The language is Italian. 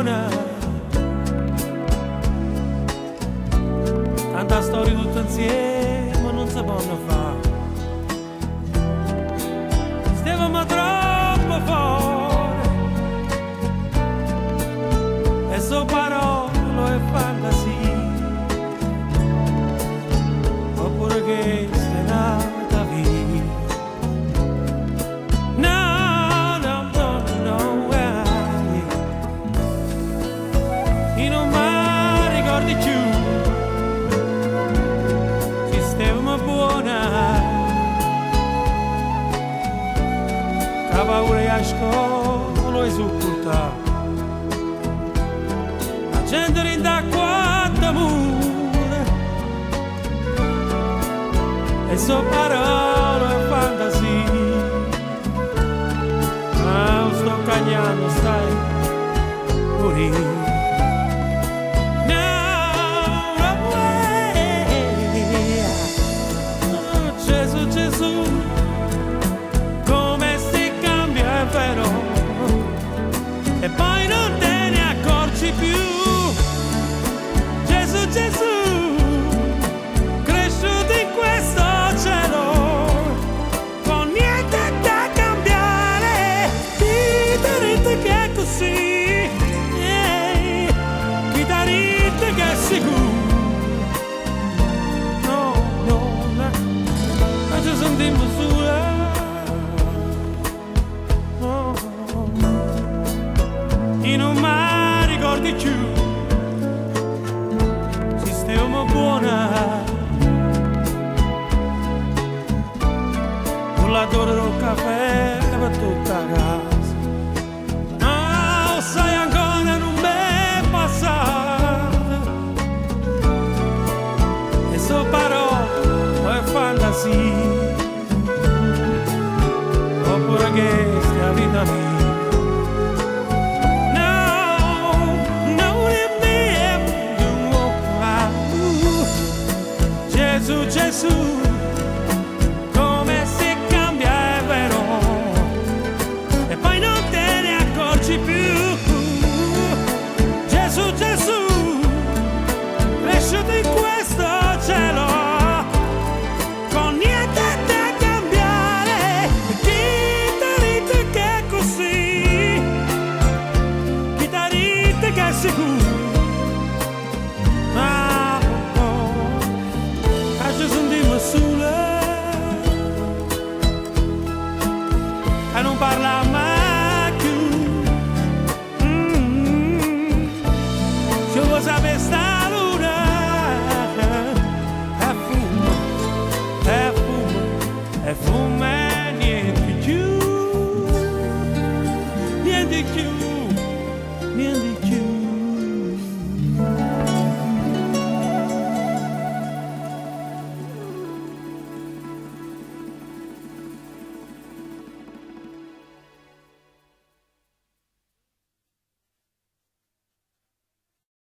buona, tanta storia tutta insieme non si possono fare, stavamo troppo fuori e so parole e fantasie, oppure che sei nata via. No, no, no, no, io non mi ricordi più, ci stavamo buona, che paura a scuola e supportare, la gente rinda quanto mura, e so parole e fantasie. Sto cagnando, stai morendo. No way. Oh, Gesù, Gesù, come si cambia, è vero, e poi non te ne accorgi più. Gesù, Gesù, cresciuto in questo cielo, con niente da cambiare, chitarrite che è così, chitarrite che è sicuro. No, no, no, ma ci sentiamo sola. No, io non mi ricordi più, ci stiamo buona. L'odore del caffè per tutta la casa. No, sai ancora non m'è passato, e so parole e fantasie, oppure che stia vita mia. No, non è mia, Gesù, Gesù,